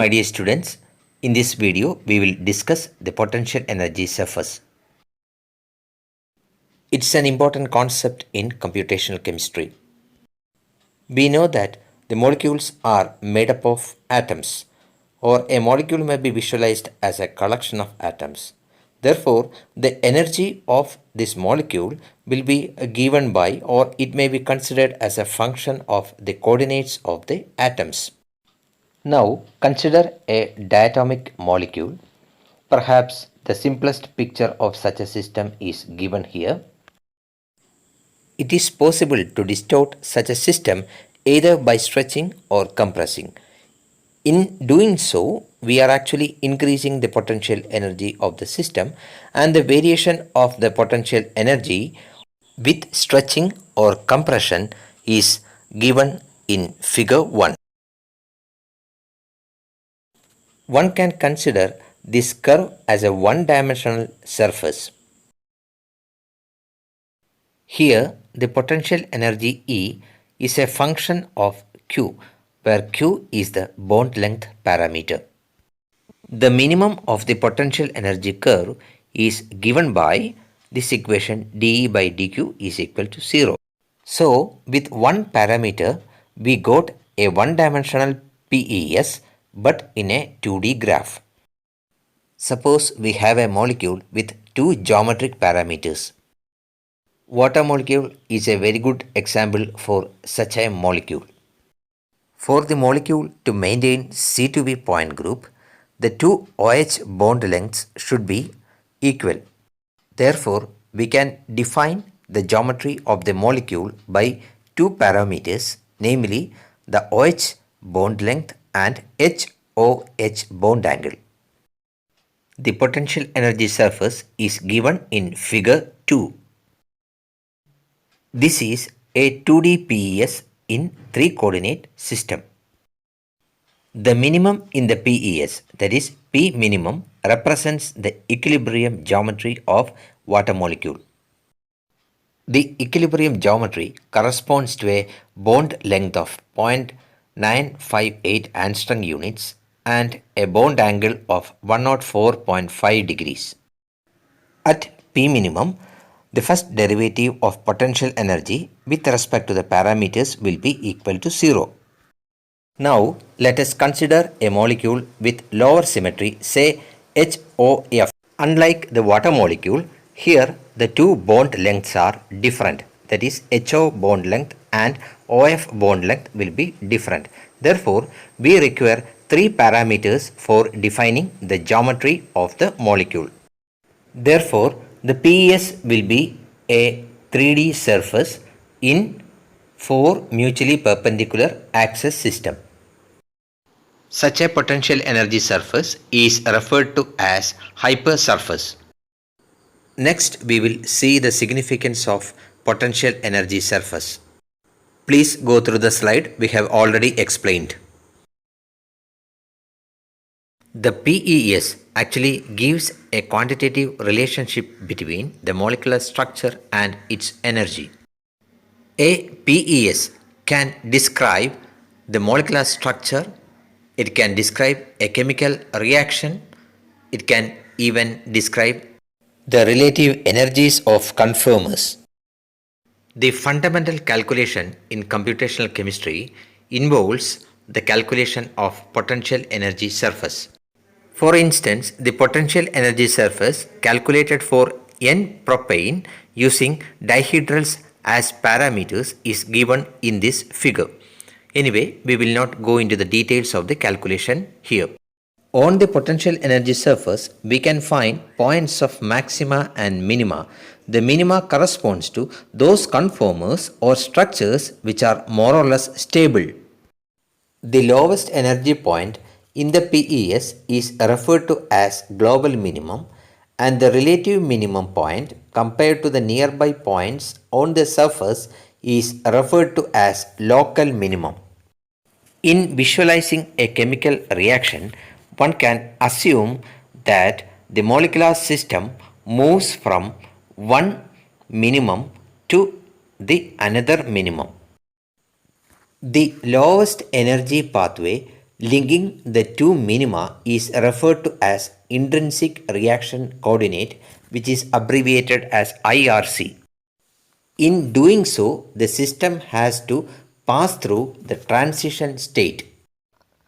My dear students, in this video we will discuss the potential energy surface. It's an important concept in computational chemistry. We know that the molecules are made up of atoms, or a molecule may be visualized as a collection of atoms. Therefore, the energy of this molecule will be given by, or it may be considered as a function of the coordinates of the atoms. Now, consider a diatomic molecule. Perhaps the simplest picture of such a system is given here. It is possible to distort such a system either by stretching or compressing. In doing so, we are actually increasing the potential energy of the system, and the variation of the potential energy with stretching or compression is given in figure 1. One can consider this curve as a one-dimensional surface. Here, the potential energy E is a function of Q, where Q is the bond length parameter. The minimum of the potential energy curve is given by this equation dE by dQ is equal to 0. So, with one parameter, we got a one-dimensional PES but in a 2D graph. Suppose we have a molecule with two geometric parameters. Water molecule is a very good example for such a molecule. For the molecule to maintain C2V point group, the two OH bond lengths should be equal. Therefore, we can define the geometry of the molecule by two parameters, namely the OH bond length and HOH bond angle. The potential energy surface is given in figure 2. This is a 2D PES in 3-coordinate system. The minimum in the PES, that is P minimum, represents the equilibrium geometry of water molecule. The equilibrium geometry corresponds to a bond length of 0.958 Angstrom units and a bond angle of 104.5 degrees. At P minimum, the first derivative of potential energy with respect to the parameters will be equal to 0. Now, let us consider a molecule with lower symmetry, say HOF. Unlike the water molecule, here the two bond lengths are different. That is, HO bond length and OF bond length will be different. Therefore, we require three parameters for defining the geometry of the molecule. Therefore, the PES will be a 3D surface in 4 mutually perpendicular axis system. Such a potential energy surface is referred to as hypersurface. Next, we will see the significance of potential energy surface. Please go through the slide we have already explained. The PES actually gives a quantitative relationship between the molecular structure and its energy. A PES can describe the molecular structure, it can describe a chemical reaction, it can even describe the relative energies of conformers. The fundamental calculation in computational chemistry involves the calculation of potential energy surface. For instance, the potential energy surface calculated for N-propane using dihedrals as parameters is given in this figure. Anyway, we will not go into the details of the calculation here. On the potential energy surface, we can find points of maxima and minima. The minima corresponds to those conformers or structures which are more or less stable. The lowest energy point in the PES is referred to as global minimum, and the relative minimum point compared to the nearby points on the surface is referred to as local minimum. In visualizing a chemical reaction, one can assume that the molecular system moves from one minimum to the another minimum. The lowest energy pathway Linking the two minima is referred to as intrinsic reaction coordinate, which is abbreviated as IRC. In doing so, the system has to pass through the transition state.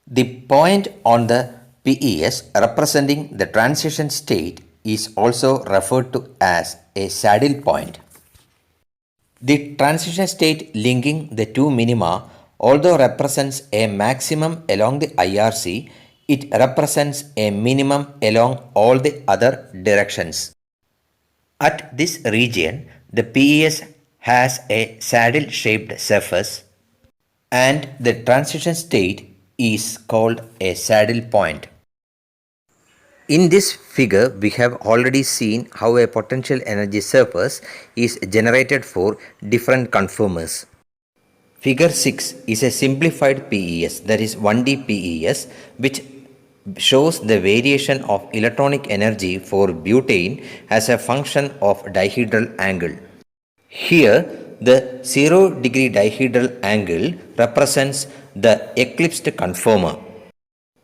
The point on the PES representing the transition state is also referred to as a saddle point. The transition state linking the two minima, although represents a maximum along the IRC, it represents a minimum along all the other directions. At this region, the PES has a saddle-shaped surface and the transition state is called a saddle point. In this figure, we have already seen how a potential energy surface is generated for different conformers. Figure 6 is a simplified PES, that is 1D PES, which shows the variation of electronic energy for butane as a function of dihedral angle. Here, the 0 degree dihedral angle represents the eclipsed conformer.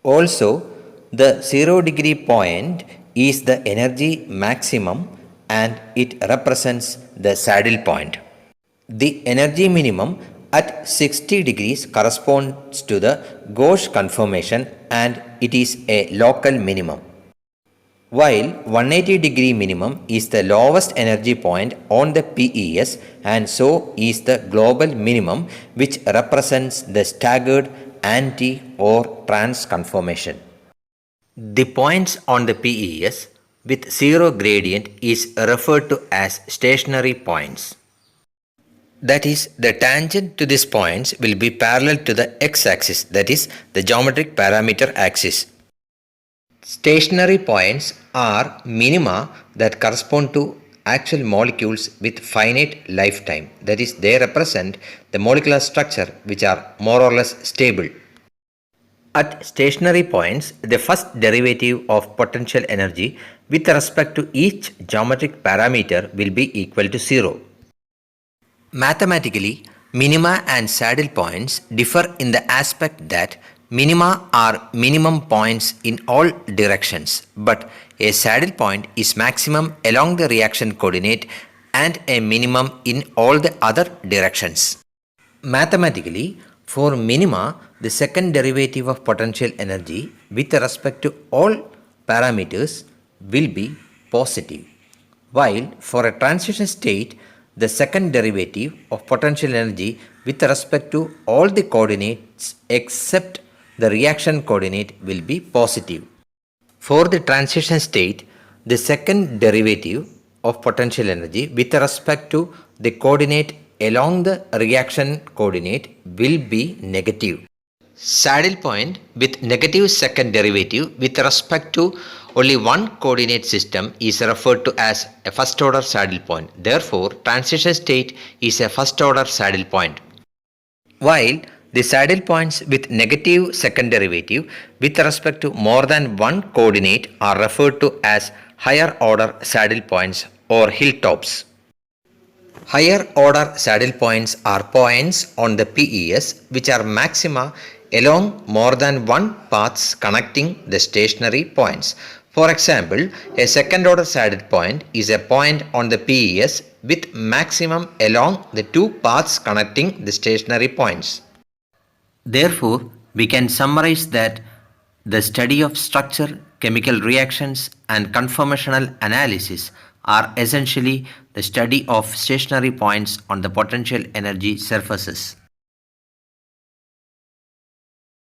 Also, the 0 degree point is the energy maximum and it represents the saddle point. The energy minimum at 60 degrees corresponds to the gauge conformation and it is a local minimum. While 180 degree minimum is the lowest energy point on the PES and so is the global minimum, which represents the staggered anti or trans conformation. The points on the PES with zero gradient is referred to as stationary points. That is, the tangent to these points will be parallel to the x-axis, that is, the geometric parameter axis. Stationary points are minima that correspond to actual molecules with finite lifetime, that is, they represent the molecular structure which are more or less stable. At stationary points, the first derivative of potential energy with respect to each geometric parameter will be equal to 0. Mathematically, minima and saddle points differ in the aspect that minima are minimum points in all directions, but a saddle point is maximum along the reaction coordinate and a minimum in all the other directions. Mathematically, for minima, the second derivative of potential energy with respect to all parameters will be positive, while for a transition state, the second derivative of potential energy with respect to all the coordinates except the reaction coordinate will be positive. For the transition state, the second derivative of potential energy with respect to the coordinate along the reaction coordinate will be negative. Saddle point with negative second derivative with respect to only one coordinate system is referred to as a first order saddle point. Therefore, transition state is a first order saddle point. While the saddle points with negative second derivative with respect to more than one coordinate are referred to as higher order saddle points or hilltops. Higher order saddle points are points on the PES which are maxima along more than one paths connecting the stationary points. For example, a second order saddle point is a point on the PES with maximum along the two paths connecting the stationary points. Therefore, we can summarize that the study of structure, chemical reactions and conformational analysis are essentially the study of stationary points on the potential energy surfaces.